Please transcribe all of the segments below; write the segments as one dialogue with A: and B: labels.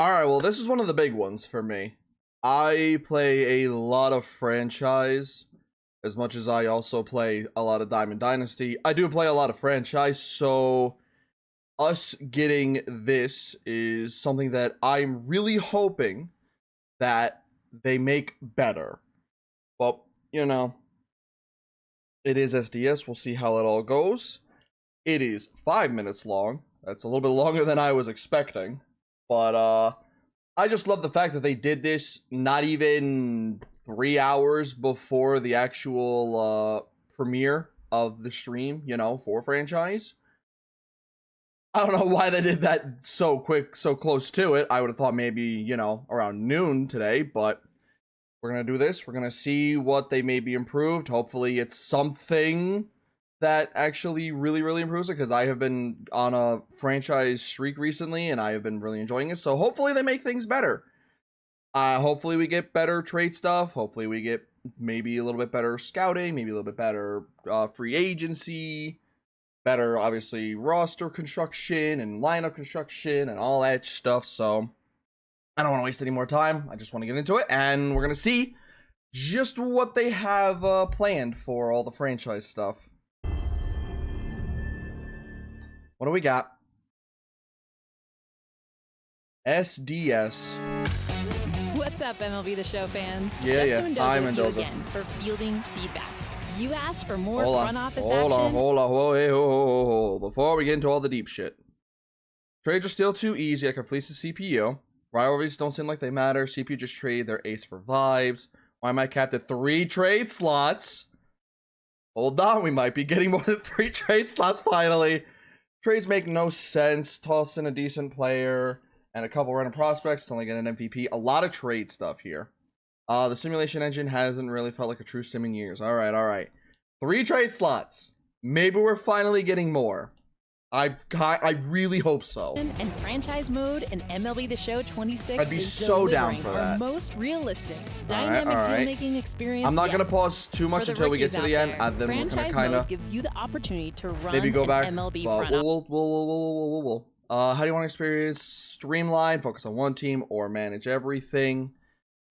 A: All right, well, this is one of the big ones for me. I play a lot of franchise, as much as I also play a lot of Diamond Dynasty. I do play a lot of franchise, so us getting this is something that I'm really hoping that they make better. But, you know, it is SDS. We'll see how it all goes. It is 5 minutes long. That's a little bit longer than I was expecting. But, I just love the fact that they did this not even 3 hours before the actual premiere of the stream, you know, for franchise. I don't know why they did that so quick, so close to it. I would have thought maybe, you know, around noon today, but we're going to do this. We're going to see what they maybe improved. Hopefully it's something that actually really improves it, because I have been on a franchise streak recently and I have been really enjoying it. So hopefully they make things better. Hopefully we get better trade stuff. Hopefully we get maybe a little bit better scouting, maybe a little bit better free agency, better obviously roster construction and lineup construction and all that stuff. So I don't want to waste any more time. I just want to get into it, and we're gonna see just what they have planned for all the franchise stuff. What do we got? SDS.
B: What's up, MLB The Show fans?
A: Yeah. Hi, Mendoza.
B: Again for fielding feedback. You asked for more front office
A: action. Hold on. Whoa. Before we get into all the deep shit. Trades are still too easy. I can fleece the CPU. Rivalries don't seem like they matter. CPU just trade their ace for vibes. Why am I capped at 3 trade slots? Hold on, we might be getting more than 3 trade slots finally. Trades make no sense. Toss in a decent player and a couple random prospects to only get an MVP. A lot of trade stuff here. The simulation engine hasn't really felt like a true sim in years. All right. 3 trade slots. Maybe we're finally getting more. I really hope so.
B: And franchise mode in MLB The Show 26
A: I'd be so down for that.
B: Our most realistic dynamic deal-making experience.
A: I'm not gonna pause too much until we get to the end. Then we're gonna kind of
B: gives you the opportunity to run
A: maybe go back.
B: MLB
A: We'll. How do you want to experience streamline? Focus on one team or manage everything?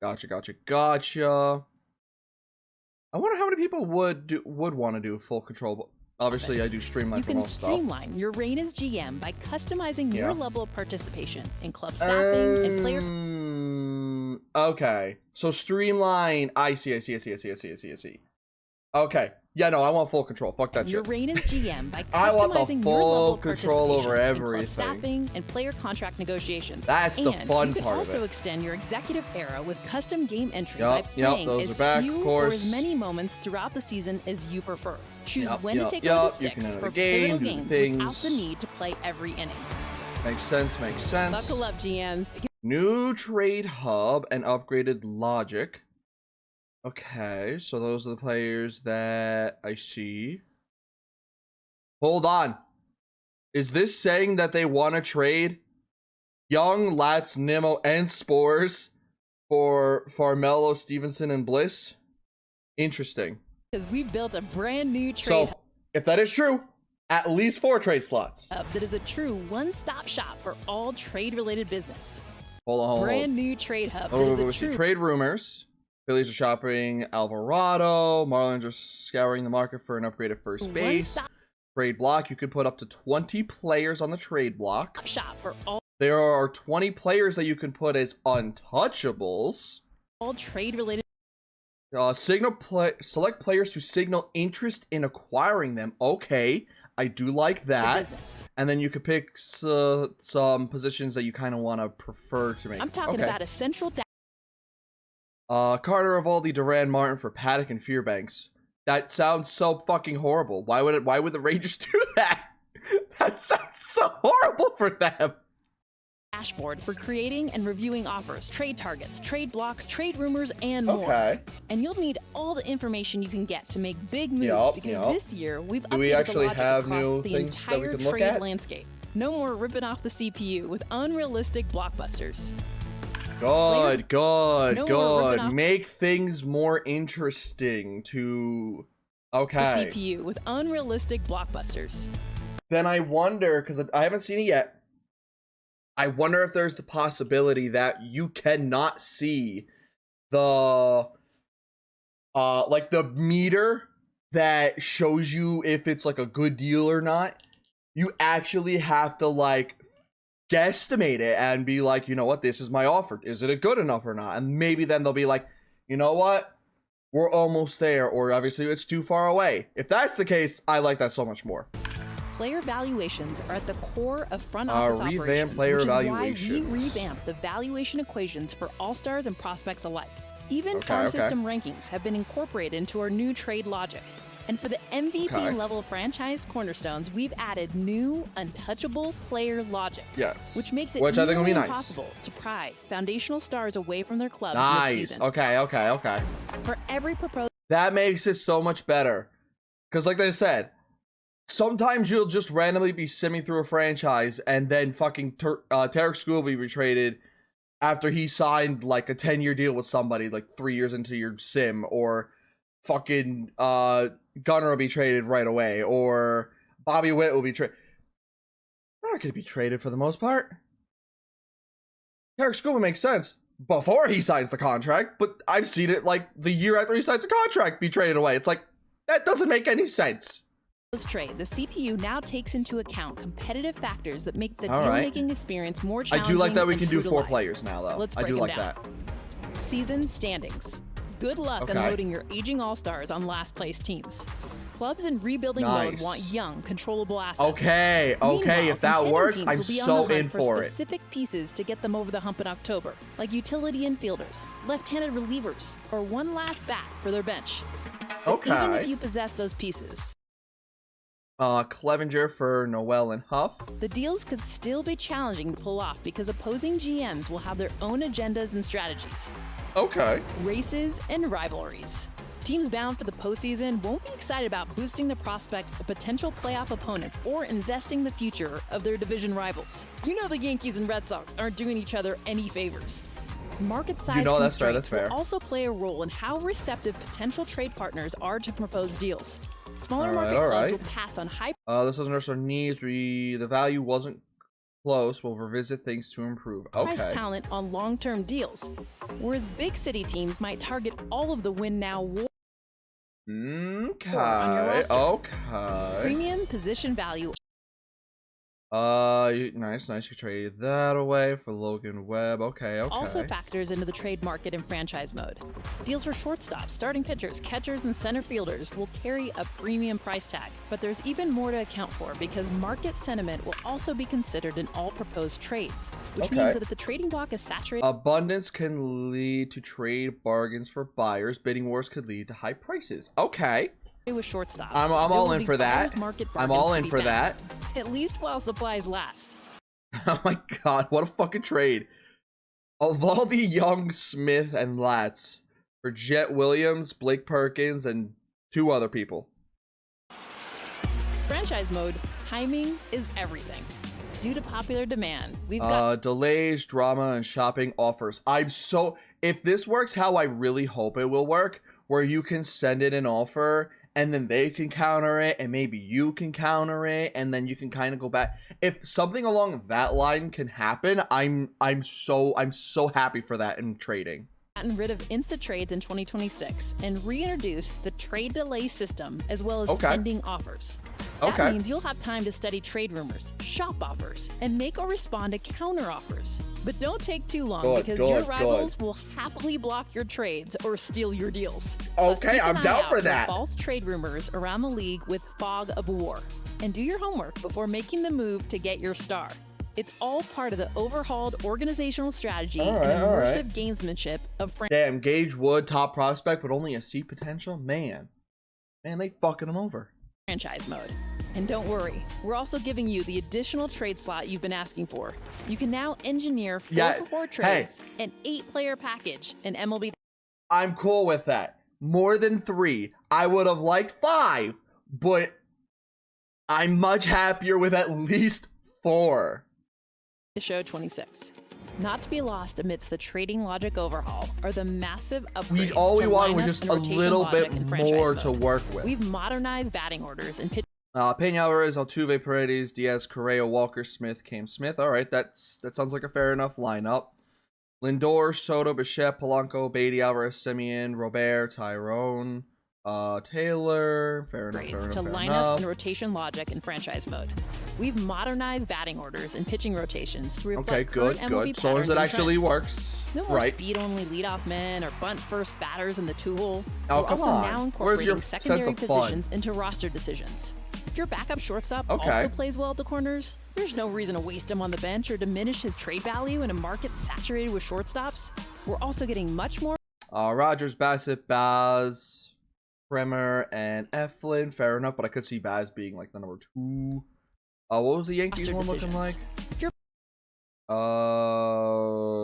A: Gotcha. I wonder how many people would want to do full control. Obviously, I do streamline for most stuff.
B: You can streamline your reign as GM by customizing your level of participation in club staffing and player.
A: Okay, so streamline. I see. Okay, yeah, no, I want full control. Fuck that shit.
B: Your reign as GM by
A: I want the
B: customizing
A: full control over
B: in
A: everything.
B: club staffing and player contract negotiations.
A: That's the fun part of it.
B: You can also extend your executive era with custom game entry by playing
A: those
B: as
A: are back,
B: few
A: of
B: or
A: course.
B: as many moments throughout the season as you prefer. Choose when to take
A: over
B: the sticks for pivotal games without the need to play every inning.
A: Makes sense.
B: Buckle up, GMs.
A: New trade hub and upgraded logic. Okay, so those are the players that I see. Hold on. Is this saying that they want to trade Young, Lats, Nimmo, and Spores for Farmello, Stevenson, and Bliss? Interesting.
B: Because we've built a brand new trade.
A: So, if that is true, at least 4 trade slots.
B: That is a true one-stop shop for all trade-related business.
A: Hold on.
B: Brand new trade hub.
A: Trade rumors. Phillies are shopping Alvarado. Marlins are scouring the market for an upgraded first base. Trade block. You could put up to 20 players on the trade block.
B: Shop for all.
A: There are 20 players that you can put as untouchables.
B: All trade-related.
A: Select players to signal interest in acquiring them. Okay, I do like that. And then you could pick some positions that you kind of want to prefer to make.
B: I'm talking about a central.
A: Carter, Evaldi, Duran, Martin for Paddock and Fairbanks. That sounds so fucking horrible. Why would the Rangers do that? That sounds so horrible for them.
B: Dashboard for creating and reviewing offers, trade targets, trade blocks, trade rumors, and more.
A: Okay.
B: And you'll need all the information you can get to make big moves because this year we've updated
A: we actually
B: the logic
A: have
B: across
A: new
B: the
A: things that we
B: entire
A: can look
B: trade
A: at?
B: landscape. No more ripping off the CPU with unrealistic blockbusters.
A: Good. Make things more interesting to... Okay.
B: The CPU with unrealistic blockbusters.
A: Then I wonder, because I haven't seen it yet, I wonder if there's the possibility that you cannot see the like the meter that shows you if it's like a good deal or not. You actually have to like guesstimate it and be like, you know what, this is my offer. Is it a good enough or not? And maybe then they'll be like, you know what, we're almost there, or obviously it's too far away. If that's the case, I like that so much more.
B: Player valuations are at the core of front office operations,
A: player
B: which is why
A: valuations.
B: we revamped the valuation equations for all-stars and prospects alike. Even farm system rankings have been incorporated into our new trade logic. And for the MVP level franchise cornerstones, we've added new untouchable player logic.
A: Yes.
B: Which makes it
A: I think will be nice.
B: impossible to pry foundational stars away from their clubs
A: Nice.
B: mid-season.
A: Okay.
B: For every proposed... That
A: makes it so much better. Because like I said, sometimes you'll just randomly be simming through a franchise and then fucking Tarek School will be retraded after he signed like a 10-year deal with somebody like 3 years into your sim, or fucking Gunner will be traded right away, or Bobby Witt will be traded. They're not going to be traded for the most part. Tarek School makes sense before he signs the contract, but I've seen it like the year after he signs a contract be traded away. It's like, that doesn't make any sense.
B: Trade, the CPU now takes into account competitive factors that make the deal-making experience more challenging.
A: I do like that we can do 4
B: life.
A: players now, though.
B: Let's
A: I
B: break
A: do like
B: down.
A: that.
B: Season standings. Good luck unloading your aging all-stars on last-place teams. Clubs in rebuilding mode want young, controllable assets.
A: Okay, if that works, I'm so in for it.
B: Specific pieces to get them over the hump in October, like utility infielders, left-handed relievers, or one last bat for their bench. But even if you possess those pieces,
A: Clevenger for Noel and Huff.
B: The deals could still be challenging to pull off because opposing GMs will have their own agendas and strategies. Races and rivalries. Teams bound for the postseason won't be excited about boosting the prospects of potential playoff opponents or investing the future of their division rivals. You know the Yankees and Red Sox aren't doing each other any favors. Market size constraints will also play a role in how receptive potential trade partners are to proposed deals. Smaller market clubs will pass on high.
A: This doesn't nurse our needs. The value wasn't close. We'll revisit things to improve.
B: Price talent on long-term deals, whereas big city teams might target all of the win now war. On your roster. Premium position value.
A: Nice. You trade that away for Logan Webb. Okay.
B: Also factors into the trade market in franchise mode. Deals for shortstops, starting pitchers, catchers, and center fielders will carry a premium price tag. But there's even more to account for because market sentiment will also be considered in all proposed trades, which means that if the trading block is saturated,
A: abundance can lead to trade bargains for buyers. Bidding wars could lead to high prices.
B: With shortstops.
A: I'm all in for that. I'm all in for that.
B: At least while supplies last.
A: Oh my god, what a fucking trade. Of all the young Smith and Latz for Jet Williams, Blake Perkins, and 2 other people.
B: Franchise mode, timing is everything. Due to popular demand, we've got
A: delays, drama, and shopping offers. If this works how I really hope it will work, where you can send in an offer and then they can counter it, and maybe you can counter it, and then you can kind of go back. If something along that line can happen, I'm so happy for that in trading.
B: Gotten rid of Insta trades in 2026 and reintroduced the trade delay system as well as pending offers. That means you'll have time to study trade rumors, shop offers, and make or respond to counter offers. But don't take too long because your rivals will happily block your trades or steal your deals.
A: I'm down for that.
B: False trade rumors around the league with fog of war. And do your homework before making the move to get your star. It's all part of the overhauled organizational strategy and immersive gamesmanship of
A: Damn, Gage Wood, top prospect, but only a C potential? Man, they fucking him over.
B: Franchise mode. And don't worry, we're also giving you the additional trade slot you've been asking for. You can now engineer 4-for-4 trades, an 8-player package in MLB.
A: I'm cool with that. More than 3. I would have liked 5, but I'm much happier with at least 4.
B: The Show 26. Not to be lost amidst the trading logic overhaul are the massive upgrades.
A: All we wanted was just a little bit more to work with.
B: We've modernized batting orders and pitch
A: Peña Alvarez, Altuve, Paredes, Diaz, Correa, Walker, Smith, Cam Smith. All right, that sounds like a fair enough lineup. Lindor, Soto, Bichette, Polanco, Beatty, Alvarez, Semien, Robert, Tyrone, Taylor. Fair enough.
B: To lineup and rotation logic in franchise mode. We've modernized batting orders and pitching rotations to reflect current MLB
A: So as it actually works.
B: No more speed-only leadoff men or bunt-first batters in the two-hole.
A: Oh,
B: We're
A: come
B: also
A: on.
B: now incorporating secondary positions into roster decisions. If your backup shortstop also plays well at the corners, there's no reason to waste him on the bench or diminish his trade value in a market saturated with shortstops. We're also getting much more.
A: Rogers, Bassett, Baz, Bremer, and Eflin. Fair enough, but I could see Baz being like the number 2. What was the Yankees one looking like?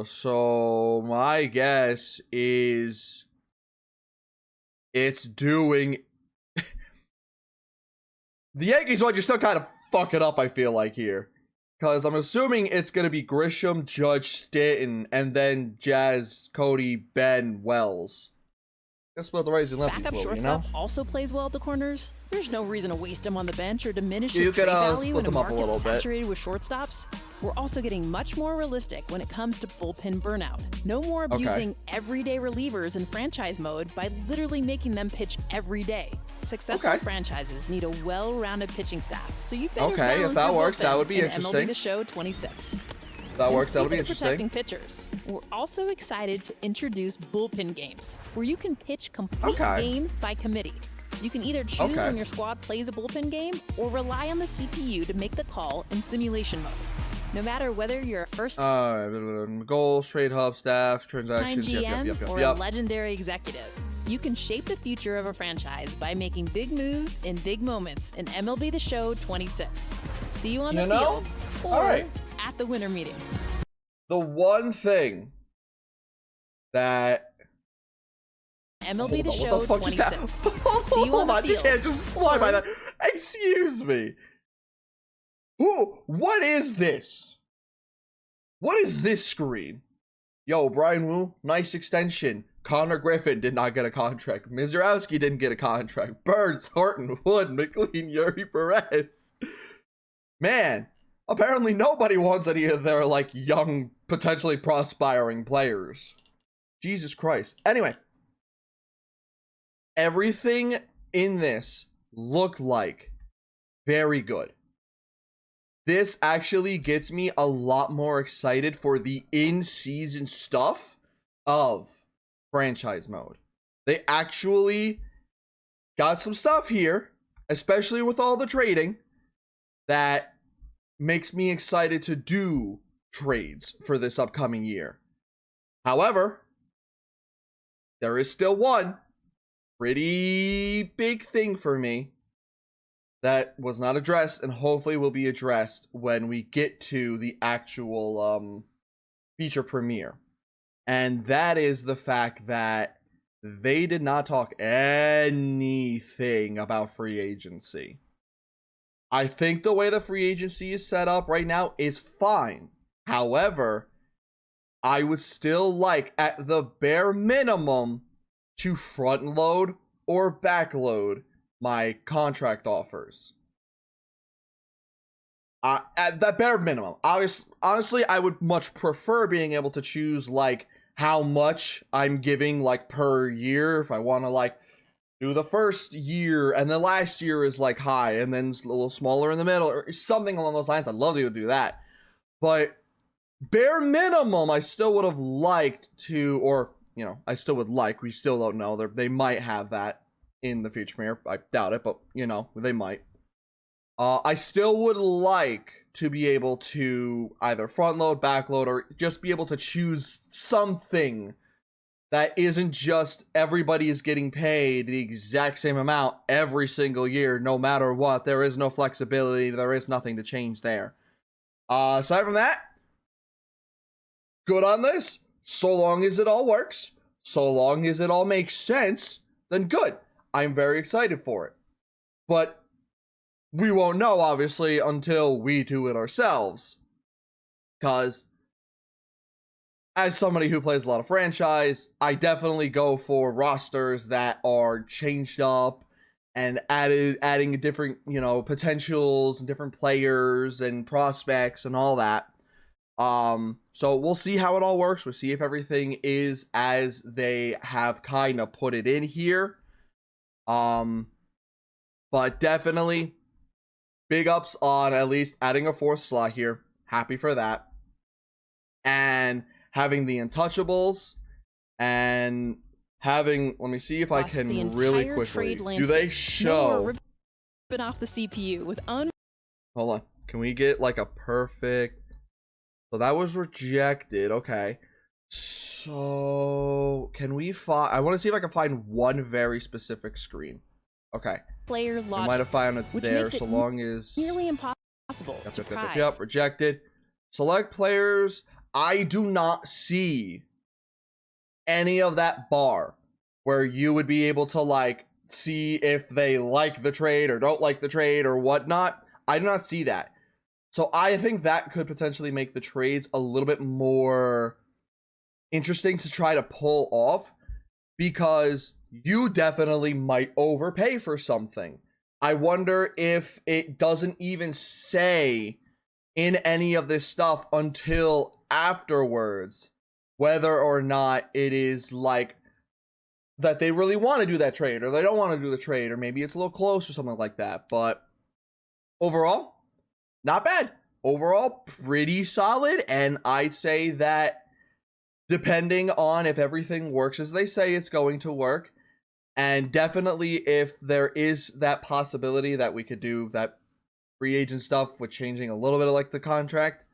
A: So my guess is it's doing. The Yankees one, you still kind of fuck it up, I feel like, here. Because I'm assuming it's going to be Grisham, Judge, Stanton, and then Jazz, Cody, Ben, Wells. Gotta split the righties and lefties
B: backup
A: slowly,
B: shortstop also plays well at the corners. There's no reason to waste him on the bench or diminish his trade value in a market saturated with shortstops. We're also getting much more realistic when it comes to bullpen burnout. No more abusing everyday relievers in franchise mode by literally making them pitch every day. Successful franchises need a well-rounded pitching staff, so you better balance
A: if that
B: your
A: works,
B: bullpen
A: that would be
B: in
A: interesting.
B: MLB The Show 26.
A: That works, that'll be interesting.
B: Protecting pitchers. We're also excited to introduce bullpen games, where you can pitch complete games by committee. You can either choose when your squad plays a bullpen game, or rely on the CPU to make the call in simulation mode. No matter whether you're a first
A: goals, trade hub, staff, transactions,
B: GM or a legendary executive, you can shape the future of a franchise by making big moves in big moments in MLB The Show 26. See you on the field or at the winter meetings.
A: The one thing that
B: MLB The Show 26.
A: Hold on, you can't just fly by that. Excuse me. What is this? What is this screen? Yo, Brian Wu, nice extension. Connor Griffin did not get a contract. Mizrowski didn't get a contract. Burns, Horton, Wood, McLean, Yuri Perez. Man, apparently nobody wants any of their, like, young, potentially prospiring players. Jesus Christ. Anyway. Everything in this looked like very good. This actually gets me a lot more excited for the in-season stuff of franchise mode. They actually got some stuff here, especially with all the trading, that makes me excited to do trades for this upcoming year. However, there is still one pretty big thing for me that was not addressed and hopefully will be addressed when we get to the actual feature premiere. And that is the fact that they did not talk anything about free agency. I think the way the free agency is set up right now is fine. However, I would still like, at the bare minimum, to front load or back load my contract offers. At that bare minimum. Honestly, I would much prefer being able to choose, like, how much I'm giving, like, per year. If I want to, like, do the first year and the last year is, like, high and then a little smaller in the middle or something along those lines. I'd love to do that. But bare minimum, I still would have liked to, or, you know, I still would like, we still don't know. They might have that in the feature premiere. I doubt it, but, you know, they might. I still would like to be able to either front load, back load, or just be able to choose something that isn't just everybody is getting paid the exact same amount every single year, no matter what. There is no flexibility. There is nothing to change there. Aside from that, good on this. So long as it all works, so long as it all makes sense, then good. I'm very excited for it. But we won't know, obviously, until we do it ourselves. Because as somebody who plays a lot of franchise, I definitely go for rosters that are changed up and adding different, you know, potentials and different players and prospects and all that. So we'll see how it all works. We'll see if everything is as they have kind of put it in here. But definitely big ups on at least adding a 4th slot here. Happy for that. And having the Untouchables and having, let me see if I can really quickly, do they show
B: ripping off the CPU with
A: hold on, can we get like a perfect, so that was rejected. Okay, so can we find, I want to see if I can find one very specific screen. Okay,
B: player logic,
A: I might have found it there, so long as
B: nearly impossible.
A: Yep, rejected. Select players. I do not see any of that bar where you would be able to like see if they like the trade or don't like the trade or whatnot. I do not see that. So I think that could potentially make the trades a little bit more interesting to try to pull off, because you definitely might overpay for something. I wonder if it doesn't even say in any of this stuff until afterwards whether or not it is like that they really want to do that trade or they don't want to do the trade, or maybe it's a little close or something like that. But overall, not bad. Overall, pretty solid. And I'd say that depending on if everything works as they say it's going to work, and definitely if there is that possibility that we could do that free agent stuff with changing a little bit of like the contract,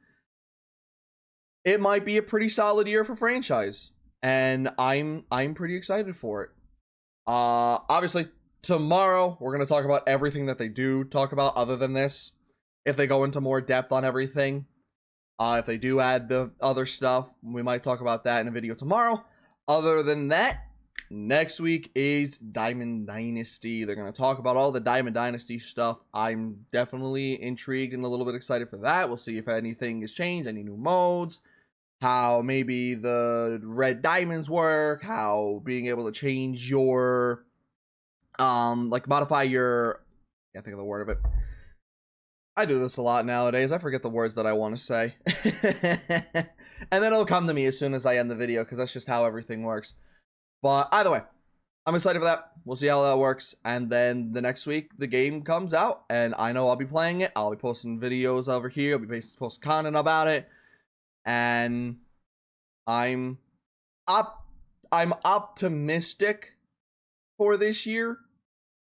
A: it might be a pretty solid year for franchise, and I'm pretty excited for it. Obviously tomorrow we're going to talk about everything that they do talk about other than this. If they go into more depth on everything, if they do add the other stuff, we might talk about that in a video tomorrow. Other than that, next week is Diamond Dynasty. They're going to talk about all the Diamond Dynasty stuff. I'm definitely intrigued and a little bit excited for that. We'll see if anything has changed, any new modes, how maybe the red diamonds work, how being able to change your, like modify your, I can't think of the word of it. I do this a lot nowadays. I forget the words that I want to say. And then it'll come to me as soon as I end the video, because that's just how everything works. But either way, I'm excited for that. We'll see how that works. And then the next week, the game comes out, and I know I'll be playing it. I'll be posting videos over here. I'll be posting content about it. And I'm optimistic for this year.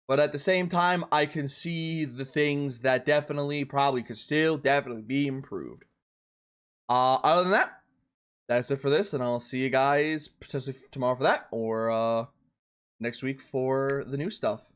A: But at the same time, I can see the things that definitely probably could still definitely be improved. Other than that, that's it for this, and I'll see you guys potentially tomorrow for that, or next week for the new stuff.